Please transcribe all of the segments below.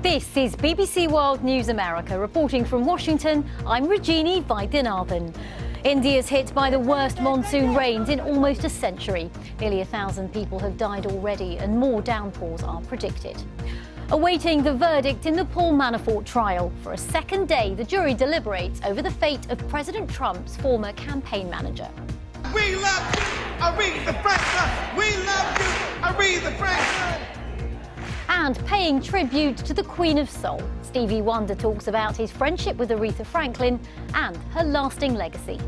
This is BBC World News America. Reporting from Washington, I'm Rajini Vaidyanathan. India's hit by the worst monsoon rains in almost a century. Nearly 1,000 people have died already and more downpours are predicted. Awaiting the verdict in the Paul Manafort trial. For a second day, the jury deliberates over the fate of President Trump's former campaign manager. We love you, Aretha Franklin. We love you, Aretha Franklin. And paying tribute to the Queen of Soul. Stevie Wonder talks about his friendship with Aretha Franklin and her lasting legacy.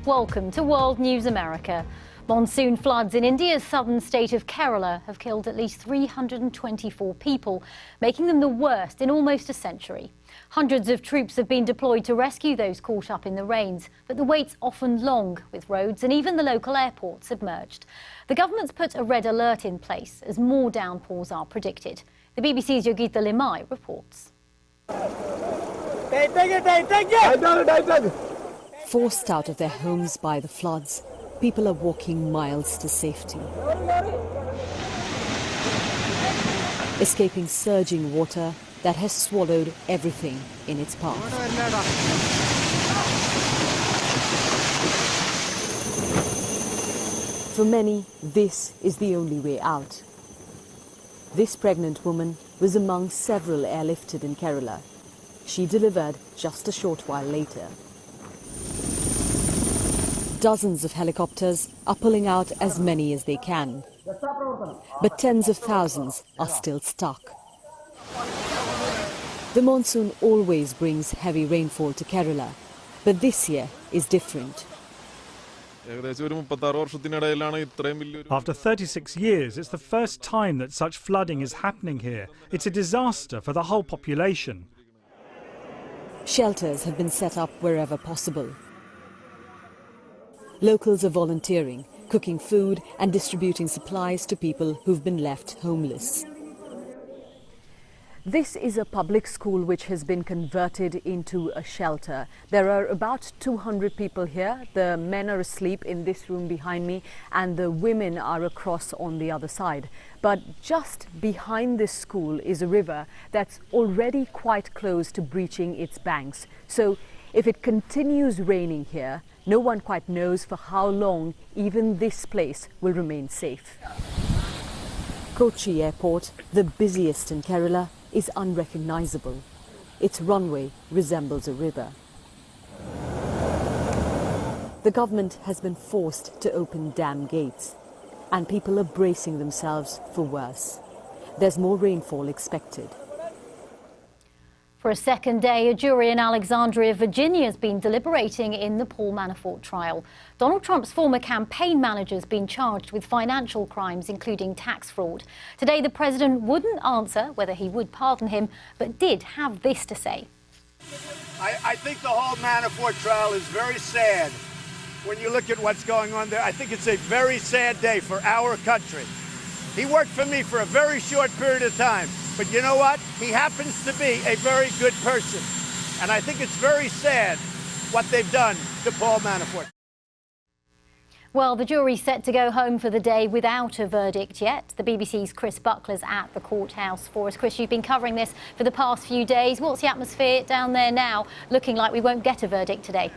Welcome to World News America. Monsoon floods in India's southern state of Kerala have killed at least 324 people, making them the worst in almost a century. Hundreds of troops have been deployed to rescue those caught up in the rains, but the wait's often long, with roads and even the local airport submerged. The government's put a red alert in place as more downpours are predicted. The BBC's Yogita Limai reports. Forced out of their homes by the floods, people are walking miles to safety. Escaping surging water that has swallowed everything in its path. For many, this is the only way out. This pregnant woman was among several airlifted in Kerala. She delivered just a short while later. Dozens of helicopters are pulling out as many as they can. But tens of thousands are still stuck. The monsoon always brings heavy rainfall to Kerala, but this year is different. After 36 years, it's the first time that such flooding is happening here. It's a disaster for the whole population. Shelters have been set up wherever possible. Locals are volunteering, cooking food and distributing supplies to people who've been left homeless. This is a public school which has been converted into a shelter. There are about 200 people here. The men are asleep in this room behind me and the women are across on the other side. But just behind this school is a river that's already quite close to breaching its banks. So if it continues raining here, no one quite knows for how long even this place will remain safe. Kochi Airport, the busiest in Kerala, is unrecognizable. Its runway resembles a river. The government has been forced to open dam gates, and people are bracing themselves for worse. There's more rainfall expected. For a second day, a jury in Alexandria, Virginia has been deliberating in the Paul Manafort trial. Donald Trump's former campaign manager has been charged with financial crimes, including tax fraud. Today, the president wouldn't answer whether he would pardon him, but did have this to say. I think the whole Manafort trial is very sad. When you look at what's going on there, I think it's a very sad day for our country. He worked for me for a very short period of time. But you know what? He happens to be a very good person. And I think it's very sad what they've done to Paul Manafort. Well, the jury's set to go home for the day without a verdict yet. The BBC's Chris Buckler's at the courthouse for us. Chris, you've been covering this for the past few days. What's the atmosphere down there now? Looking like we won't get a verdict today.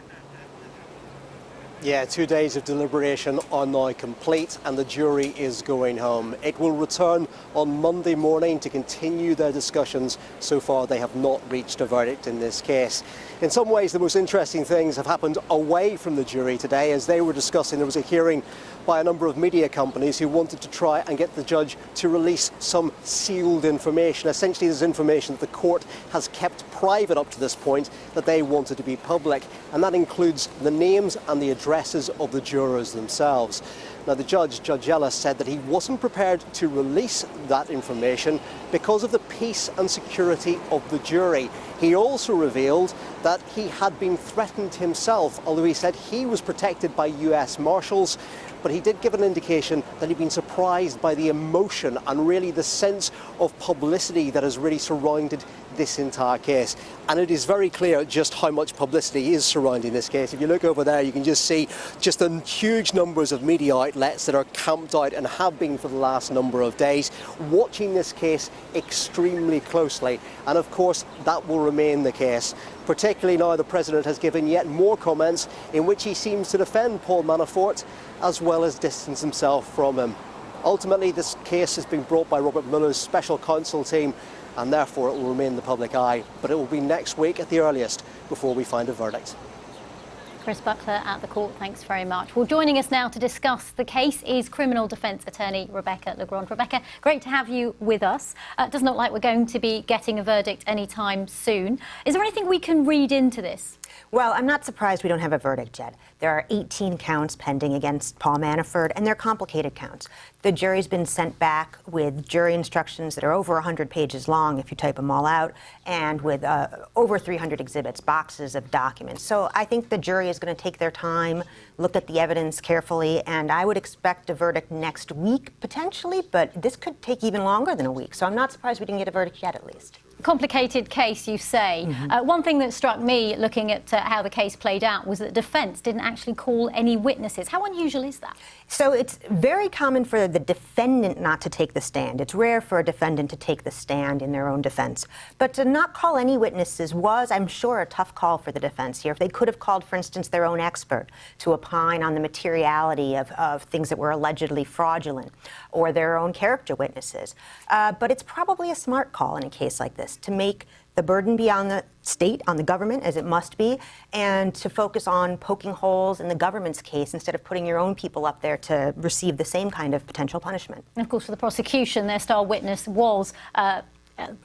Yeah, 2 days of deliberation are now complete and the jury is going home. It will return on Monday morning to continue their discussions. So far, they have not reached a verdict in this case. In some ways, the most interesting things have happened away from the jury today. As they were discussing, there was a hearing by a number of media companies who wanted to try and get the judge to release some sealed information. Essentially, there's information that the court has kept private up to this point that they wanted to be public. And that includes the names and the addresses of the jurors themselves. Now, the Judge Ellis, said that he wasn't prepared to release that information because of the peace and security of the jury. He also revealed that he had been threatened himself, although he said he was protected by US Marshals. but he did give an indication that he'd been surprised by the emotion and really the sense of publicity that has really surrounded this entire case. And it is very clear just how much publicity is surrounding this case. If you look over there, you can just see just the huge numbers of media outlets that are camped out and have been for the last number of days, watching this case extremely closely. And of course, that will remain the case, particularly now the President has given yet more comments in which he seems to defend Paul Manafort as well as distance himself from him. Ultimately, this case has been brought by Robert Mueller's special counsel team, and therefore it will remain in the public eye. But it will be next week at the earliest before we find a verdict. Chris Buckler at the court, thanks very much. Well, joining us now to discuss the case is criminal defence attorney Rebecca Legrand. Rebecca, great to have you with us. It doesn't look like we're going to be getting a verdict anytime soon. Is there anything we can read into this? Well, I'm not surprised we don't have a verdict yet. There are 18 counts pending against Paul Manafort, and they're complicated counts. The jury's been sent back with jury instructions that are over 100 pages long if you type them all out, and with over 300 exhibits, boxes of documents. So I think the jury is going to take their time, look at the evidence carefully, and I would expect a verdict next week, potentially, but this could take even longer than a week. So I'm not surprised we didn't get a verdict yet, at least. Complicated case, you say. One thing that struck me looking at how the case played out was that the defence didn't actually call any witnesses. How unusual is that? So it's very common for the defendant not to take the stand. It's rare for a defendant to take the stand in their own defense. But to not call any witnesses was, I'm sure, a tough call for the defense here. If they could have called, for instance, their own expert to opine on the materiality of things that were allegedly fraudulent, or their own character witnesses. But it's probably a smart call in a case like this, to make the burden be on the state, on the government, as it must be, and to focus on poking holes in the government's case instead of putting your own people up there to receive the same kind of potential punishment. And of course, for the prosecution, their star witness was Paul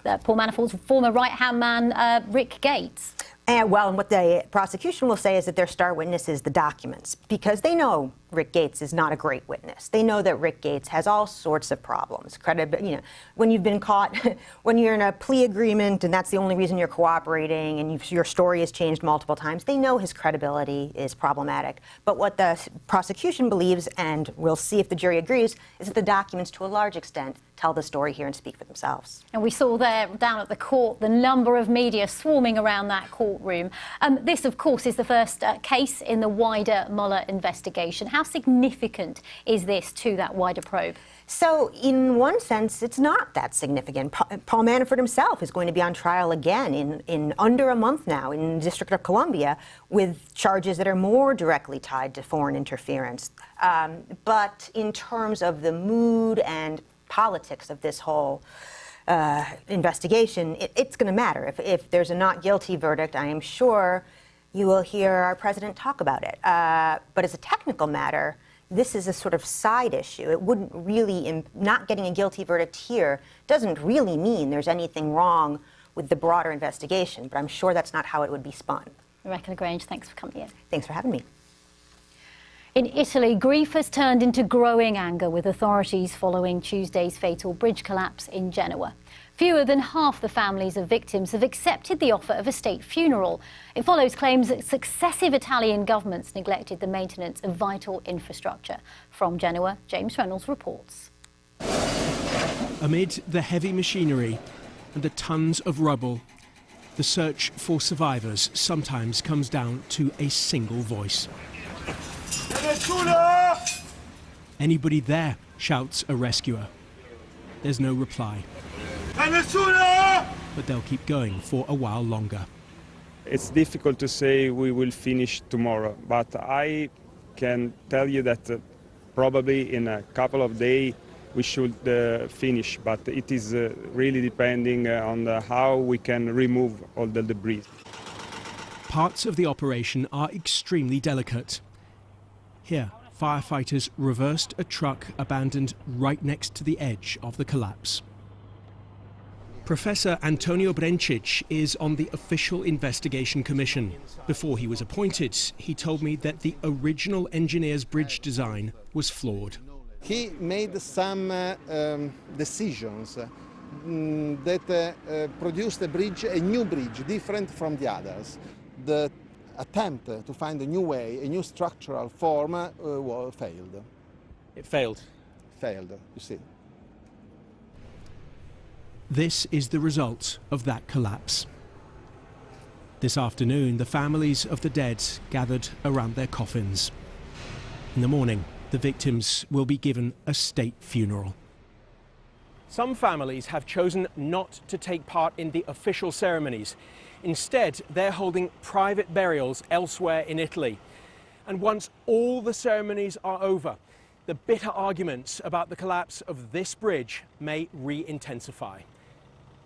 Manafort's former right-hand man, Rick Gates. And what the prosecution will say is that their star witness is the documents, because they know Rick Gates is not a great witness. They know that Rick Gates has all sorts of problems. When you've been caught, when you're in a plea agreement and that's the only reason you're cooperating and your story has changed multiple times, they know his credibility is problematic. But what the prosecution believes, and we'll see if the jury agrees, is that the documents, to a large extent, tell the story here and speak for themselves. And we saw there, down at the court, the number of media swarming around that courtroom. This, of course, is the first case in the wider Mueller investigation. How significant is this to that wider probe? So, in one sense, it's not that significant. Paul Manafort himself is going to be on trial again in under a month now in the District of Columbia with charges that are more directly tied to foreign interference. But in terms of the mood and politics of this whole investigation, it's going to matter. If there's a not guilty verdict, I am sure you will hear our president talk about it. But as a technical matter, this is a sort of side issue. It wouldn't really, not getting a guilty verdict here doesn't really mean there's anything wrong with the broader investigation, but I'm sure that's not how it would be spun. Rebecca Legrand, thanks for coming in. Thanks for having me. In Italy, grief has turned into growing anger with authorities following Tuesday's fatal bridge collapse in Genoa. Fewer than half the families of victims have accepted the offer of a state funeral. It follows claims that successive Italian governments neglected the maintenance of vital infrastructure. From Genoa, James Reynolds reports. Amid the heavy machinery and the tons of rubble, the search for survivors sometimes comes down to a single voice. Anybody there, shouts a rescuer. There's no reply. But they'll keep going for a while longer. It's difficult to say we will finish tomorrow, but I can tell you that probably in a couple of days we should finish, but it is really depending on how we can remove all the debris. Parts of the operation are extremely delicate. Here, firefighters reversed a truck abandoned right next to the edge of the collapse. Professor Antonio Brencic is on the official investigation commission. Before he was appointed, he told me that the original engineer's bridge design was flawed. He made some decisions that produced a bridge, a new bridge, different from the others. The attempt to find a new way, a new structural form, failed. It failed. Failed, you see. This is the result of that collapse. This afternoon, the families of the dead gathered around their coffins. In the morning, the victims will be given a state funeral. Some families have chosen not to take part in the official ceremonies. Instead, they're holding private burials elsewhere in Italy. And once all the ceremonies are over, the bitter arguments about the collapse of this bridge may re-intensify.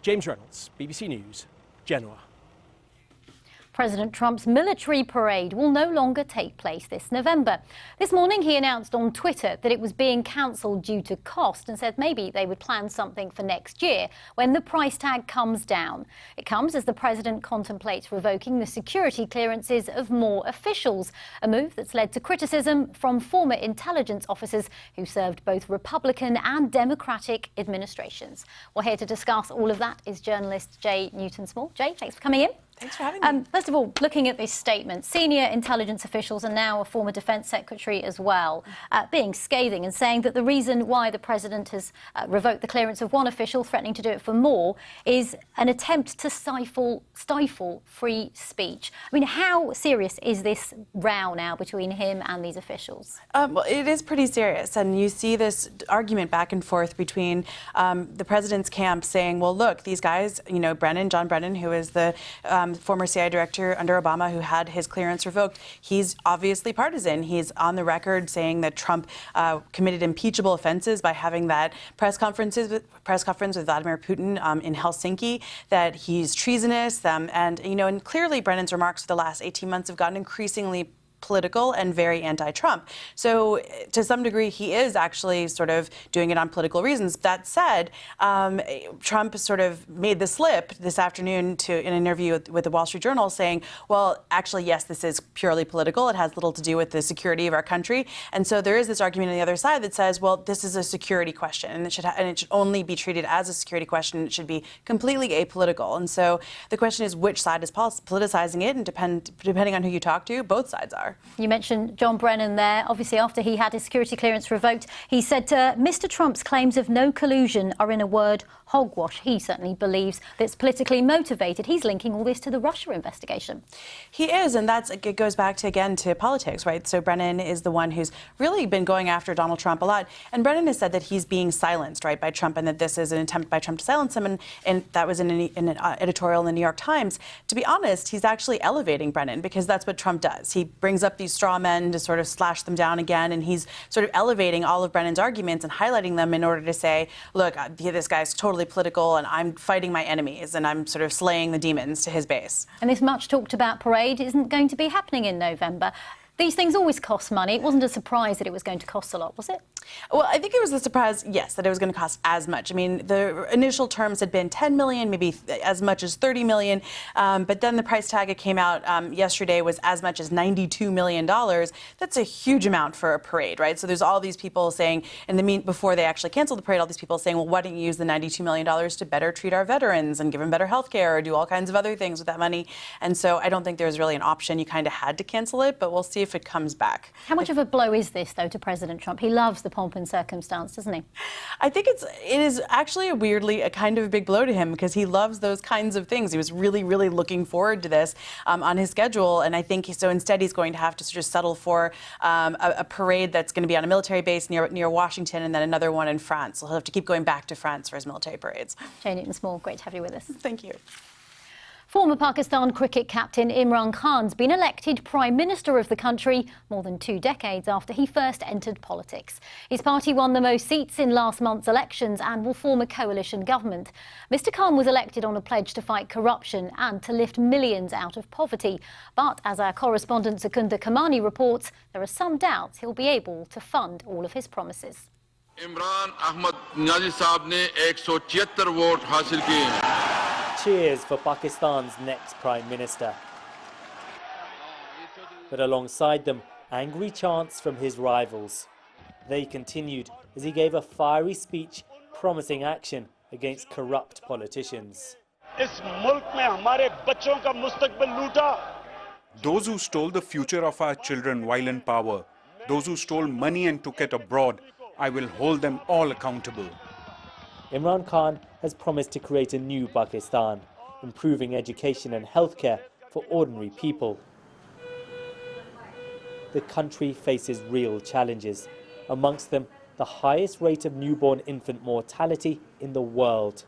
James Reynolds, BBC News, Genoa. President Trump's military parade will no longer take place this November. This morning he announced on Twitter that it was being cancelled due to cost and said maybe they would plan something for next year when the price tag comes down. It comes as the president contemplates revoking the security clearances of more officials, a move that's led to criticism from former intelligence officers who served both Republican and Democratic administrations. Well, here to discuss all of that is journalist Jay Newton-Small. Jay, thanks for coming in. Thanks for having me. First of all, looking at this statement, senior intelligence officials and now a former defence secretary as well, being scathing and saying that the reason why the president has revoked the clearance of one official, threatening to do it for more, is an attempt to stifle free speech. I mean, how serious is this row now between him and these officials? Well, it is pretty serious, and you see this argument back and forth between the president's camp saying, well, look, these guys, you know, John Brennan, who is the former CIA director under Obama who had his clearance revoked, he's obviously partisan. He's on the record saying that Trump committed impeachable offenses by having that press conference with Vladimir Putin in Helsinki, that he's treasonous, and you know, and clearly Brennan's remarks for the last 18 months have gotten increasingly political and very anti-Trump. So to some degree, he is actually sort of doing it on political reasons. That said, Trump sort of made the slip this afternoon in an interview with the Wall Street Journal saying, well, actually, yes, this is purely political. It has little to do with the security of our country. And so there is this argument on the other side that says, well, this is a security question, and it should only be treated as a security question. It should be completely apolitical. And so the question is, which side is politicizing it? And depending on who you talk to, both sides are. You mentioned John Brennan there. Obviously, after he had his security clearance revoked, he said Mr. Trump's claims of no collusion are, in a word, hogwash. He certainly believes that it's politically motivated. He's linking all this to the Russia investigation. He is, and it goes back to, again, to politics, right? So Brennan is the one who's really been going after Donald Trump a lot. And Brennan has said that he's being silenced, right, by Trump, and that this is an attempt by Trump to silence him. And that was in an editorial in the New York Times. To be honest, he's actually elevating Brennan, because that's what Trump does. He brings up these straw men to sort of slash them down again, and he's sort of elevating all of Brennan's arguments and highlighting them in order to say, look, this guy's totally political, and I'm fighting my enemies, and I'm sort of slaying the demons to his base. And this much talked about parade isn't going to be happening in November. These things always cost money. It wasn't a surprise that it was going to cost a lot, was it? Well, I think it was a surprise, yes, that it was going to cost as much. I mean, the initial terms had been 10 million, maybe as much as 30 million. But then the price tag that came out yesterday was as much as $92 million. That's a huge amount for a parade, right? So there's all these people saying, before they actually canceled the parade, all these people saying, well, why don't you use the $92 million to better treat our veterans and give them better health care or do all kinds of other things with that money? And so I don't think there was really an option. You kind of had to cancel it, but we'll see if it comes back. How much of a blow is this, though, to President Trump? He loves the pomp and circumstance, doesn't he? I think it is actually weirdly a kind of a big blow to him, because he loves those kinds of things. He was really, really looking forward to this on his schedule, and I think so instead he's going to have to sort of settle for a parade that's going to be on a military base near Washington, and then another one in France. So he'll have to keep going back to France for his military parades. Jay Newton-Small, great to have you with us. Thank you. Former Pakistan cricket captain Imran Khan's been elected Prime Minister of the country more than 2 decades after he first entered politics. His party won the most seats in last month's elections and will form a coalition government. Mr. Khan was elected on a pledge to fight corruption and to lift millions out of poverty. But as our correspondent Zakunda Kamani reports, there are some doubts he'll be able to fund all of his promises. Imran Ahmad Niazi Saab ne 176 vote hasil kiye. Cheers for Pakistan's next Prime Minister. But alongside them, angry chants from his rivals. They continued as he gave a fiery speech promising action against corrupt politicians. Those who stole the future of our children while in power, those who stole money and took it abroad, I will hold them all accountable. Imran Khan has promised to create a new Pakistan, improving education and healthcare for ordinary people. The country faces real challenges, amongst them the highest rate of newborn infant mortality in the world.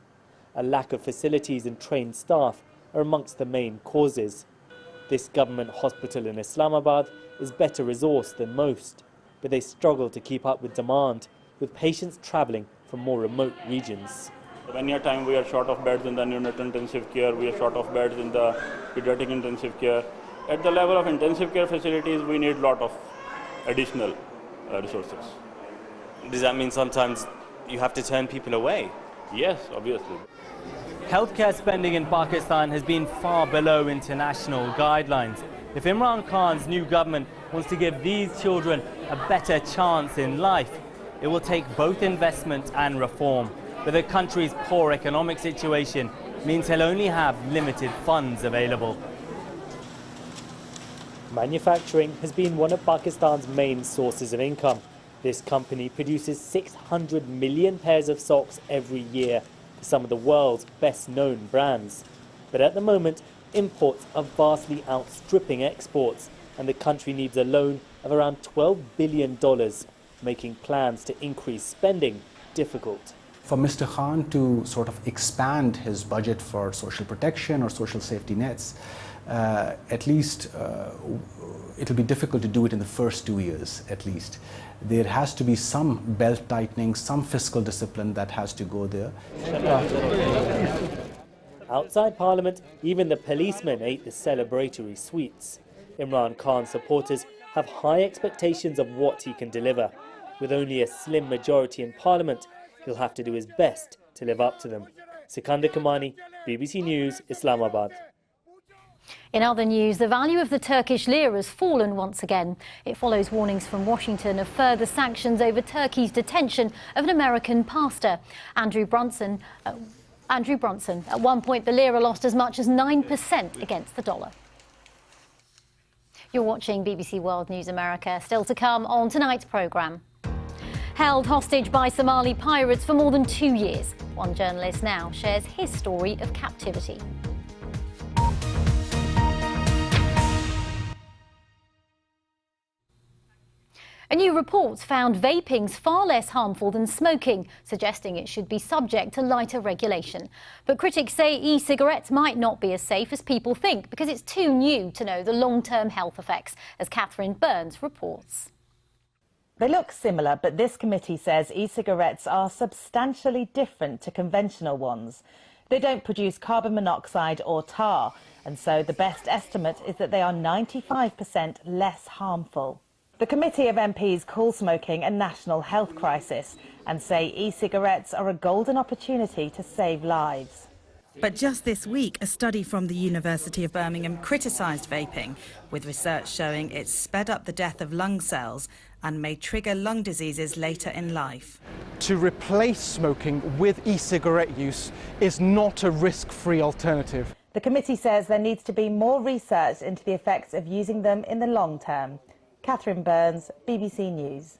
A lack of facilities and trained staff are amongst the main causes. This government hospital in Islamabad is better resourced than most, but they struggle to keep up with demand, with patients travelling from more remote regions. Many a time we are short of beds in the neonatal intensive care, we are short of beds in the pediatric intensive care. At the level of intensive care facilities, we need a lot of additional resources. Does that mean sometimes you have to turn people away? Yes, obviously. Healthcare spending in Pakistan has been far below international guidelines. If Imran Khan's new government wants to give these children a better chance in life, it will take both investment and reform. But the country's poor economic situation means he'll only have limited funds available. Manufacturing has been one of Pakistan's main sources of income. This company produces 600 million pairs of socks every year for some of the world's best-known brands. But at the moment, imports are vastly outstripping exports, and the country needs a loan of around $12 billion, making plans to increase spending difficult. For Mr. Khan to sort of expand his budget for social protection or social safety nets, at least it'll be difficult to do it in the first 2 years at least. There has to be some belt tightening, some fiscal discipline that has to go there. Outside Parliament, even the policemen ate the celebratory sweets. Imran Khan's supporters have high expectations of what he can deliver. With only a slim majority in Parliament, he'll have to do his best to live up to them. Sikandar Kamani, BBC News, Islamabad. In other news, the value of the Turkish lira has fallen once again. It follows warnings from Washington of further sanctions over Turkey's detention of an American pastor, Andrew Brunson. At one point, the lira lost as much as 9% against the dollar. You're watching BBC World News America. Still to come on tonight's programme. Held hostage by Somali pirates for more than 2 years. One journalist now shares his story of captivity. A new report found vaping's far less harmful than smoking, suggesting it should be subject to lighter regulation. But critics say e-cigarettes might not be as safe as people think because it's too new to know the long-term health effects, as Catherine Burns reports. They look similar, but this committee says e-cigarettes are substantially different to conventional ones. They don't produce carbon monoxide or tar, and so the best estimate is that they are 95% less harmful. The committee of MPs call smoking a national health crisis and say e-cigarettes are a golden opportunity to save lives. But just this week, a study from the University of Birmingham criticised vaping, with research showing it sped up the death of lung cells and may trigger lung diseases later in life. To replace smoking with e-cigarette use is not a risk-free alternative. The committee says there needs to be more research into the effects of using them in the long term. Catherine Burns, BBC News.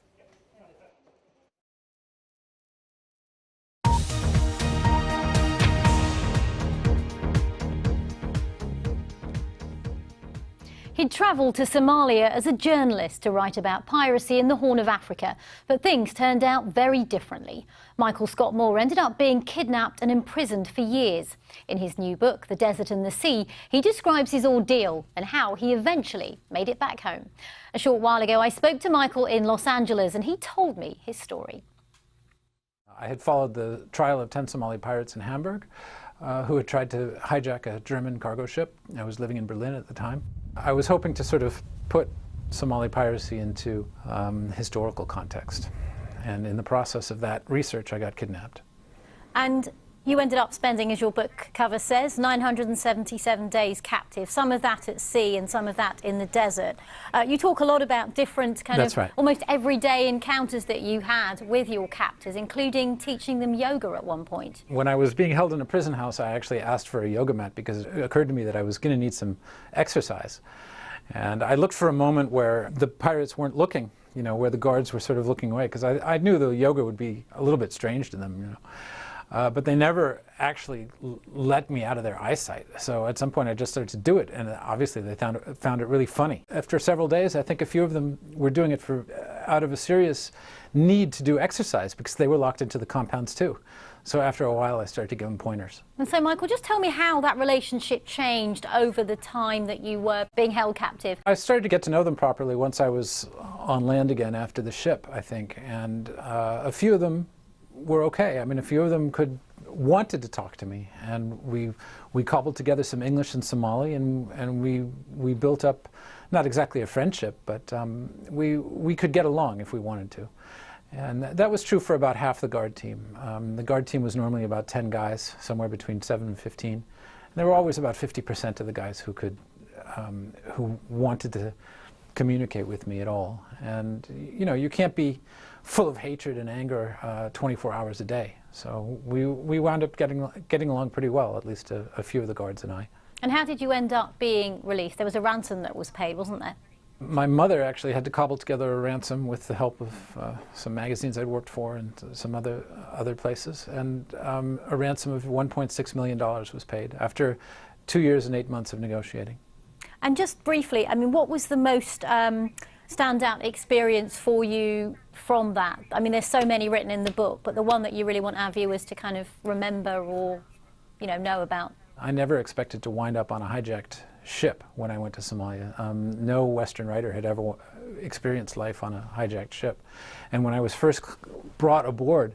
He'd travelled to Somalia as a journalist to write about piracy in the Horn of Africa, but things turned out very differently. Michael Scott Moore ended up being kidnapped and imprisoned for years. In his new book, The Desert and the Sea, he describes his ordeal and how he eventually made it back home. A short while ago, I spoke to Michael in Los Angeles and he told me his story. I had followed the trial of 10 Somali pirates in Hamburg who had tried to hijack a German cargo ship. I was living in Berlin at the time. I was hoping to sort of put Somali piracy into historical context. And in the process of that research, I got kidnapped. And you ended up spending, as your book cover says, 977 days captive, some of that at sea and some of that in the desert. You talk a lot about different almost everyday encounters that you had with your captors, including teaching them yoga at one point. When I was being held in a prison house, I actually asked for a yoga mat because it occurred to me that I was going to need some exercise. And I looked for a moment where the pirates weren't looking you know, where the guards were sort of looking away, because I knew the yoga would be a little bit strange to them, you know. But they never actually let me out of their eyesight. So at some point I just started to do it, and obviously they found it really funny. After several days, I think a few of them were doing it out of a serious need to do exercise, because they were locked into the compounds too. So after a while I started to give them pointers. And so Michael, just tell me how that relationship changed over the time that you were being held captive. I started to get to know them properly once I was on land again after the ship, I think, and a few of them were okay. I mean, a few of them wanted to talk to me, and we cobbled together some English and Somali, and we built up not exactly a friendship, but we could get along if we wanted to. And that was true for about half the guard team. The guard team was normally about 10 guys, somewhere between 7 and 15. And there were always about 50% of the guys who wanted to communicate with me at all. And you know, you can't be full of hatred and anger 24 hours a day. So we wound up getting along pretty well, at least a few of the guards and I. And how did you end up being released? There was a ransom that was paid, wasn't there? My mother actually had to cobble together a ransom with the help of some magazines I'd worked for and some other places, and a ransom of $1.6 million was paid after 2 years and 8 months of negotiating. And just briefly, I mean, what was the most standout experience for you from that? I mean, there's so many written in the book, but the one that you really want our viewers to kind of remember or, you know about. I never expected to wind up on a hijacked ship when I went to Somalia. No Western writer had ever experienced life on a hijacked ship. And when I was first brought aboard,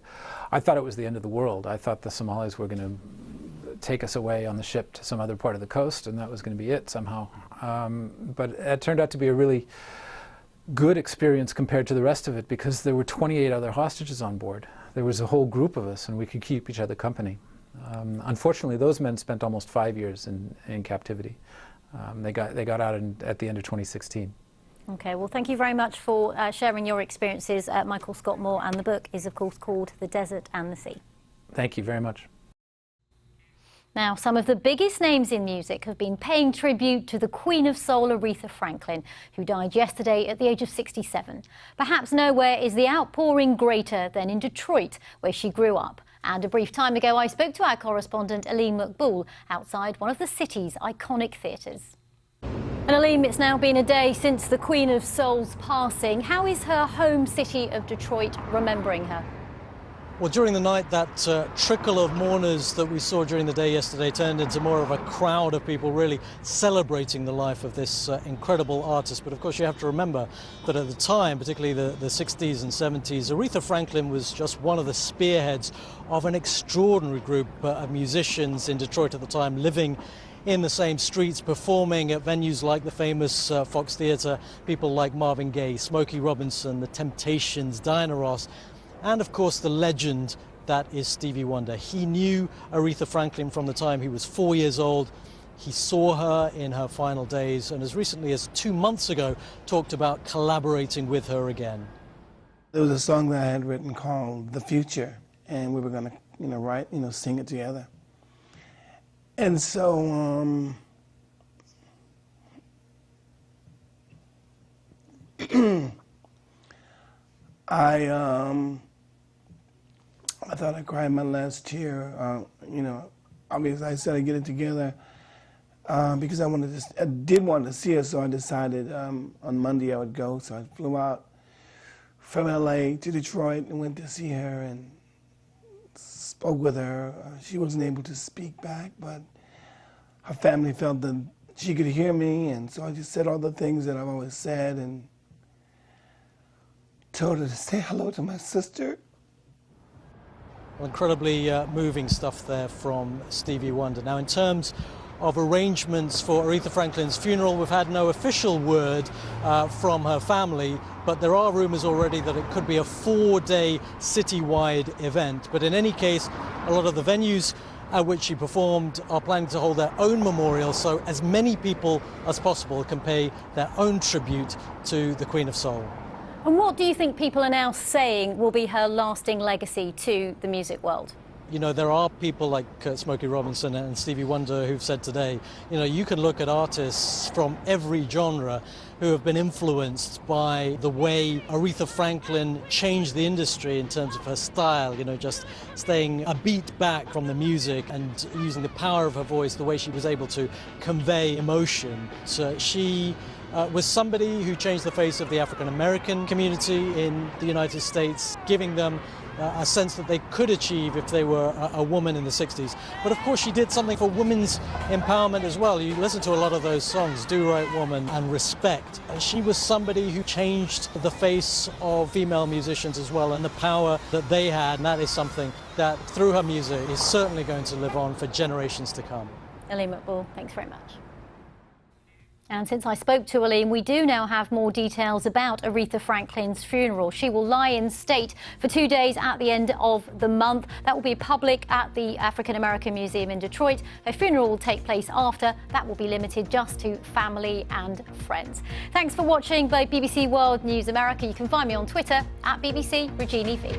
I thought it was the end of the world. I thought the Somalis were going to take us away on the ship to some other part of the coast, and that was going to be it somehow. But it turned out to be a really good experience compared to the rest of it, because there were 28 other hostages on board. There was a whole group of us, and we could keep each other company. Unfortunately, those men spent almost 5 years in captivity. They got out at the end of 2016. Okay, well, thank you very much for sharing your experiences, Michael Scott Moore, and the book is, of course, called The Desert and the Sea. Thank you very much. Now, some of the biggest names in music have been paying tribute to the Queen of Soul, Aretha Franklin, who died yesterday at the age of 67. Perhaps nowhere is the outpouring greater than in Detroit, where she grew up. And a brief time ago, I spoke to our correspondent, Aleem Maqbool, outside one of the city's iconic theatres. And Aleem, it's now been a day since the Queen of Soul's passing. How is her home city of Detroit remembering her? Well, during the night, that trickle of mourners that we saw during the day yesterday turned into more of a crowd of people really celebrating the life of this incredible artist. But of course, you have to remember that at the time, particularly the 60s and 70s, Aretha Franklin was just one of the spearheads of an extraordinary group of musicians in Detroit at the time, living in the same streets, performing at venues like the famous Fox Theatre, people like Marvin Gaye, Smokey Robinson, The Temptations, Diana Ross, and of course the legend that is Stevie Wonder. He knew Aretha Franklin from the time he was 4 years old. He saw her in her final days, and as recently as 2 months ago talked about collaborating with her again. There was a song that I had written called The Future, and we were going to sing it together. And so I thought I cried my last tear. Obviously I said I'd get it together because I did want to see her, so I decided on Monday I would go. So I flew out from LA to Detroit and went to see her and spoke with her. She wasn't able to speak back, but her family felt that she could hear me, and so I just said all the things that I've always said and told her to say hello to my sister. Well, incredibly moving stuff there from Stevie Wonder. Now, in terms of arrangements for Aretha Franklin's funeral, we've had no official word from her family, but there are rumors already that it could be a 4-day citywide event. But in any case, a lot of the venues at which she performed are planning to hold their own memorial, so as many people as possible can pay their own tribute to the Queen of Soul. And what do you think people are now saying will be her lasting legacy to the music world? You know, there are people like Smokey Robinson and Stevie Wonder who've said today, you know, you can look at artists from every genre who have been influenced by the way Aretha Franklin changed the industry in terms of her style, you know, just staying a beat back from the music and using the power of her voice, the way she was able to convey emotion. So she was somebody who changed the face of the African American community in the United States, giving them a sense that they could achieve if they were a woman in the 60s. But of course she did something for women's empowerment as well. You listen to a lot of those songs, Do Right Woman and Respect. She was somebody who changed the face of female musicians as well and the power that they had, and that is something that through her music is certainly going to live on for generations to come. Aleem Maqbool, thanks very much. And since I spoke to Aleem, we do now have more details about Aretha Franklin's funeral. She will lie in state for 2 days at the end of the month. That will be public at the African American Museum in Detroit. Her funeral will take place after. That will be limited just to family and friends. Thanks for watching BBC World News America. You can find me on Twitter at BBC Rajini V.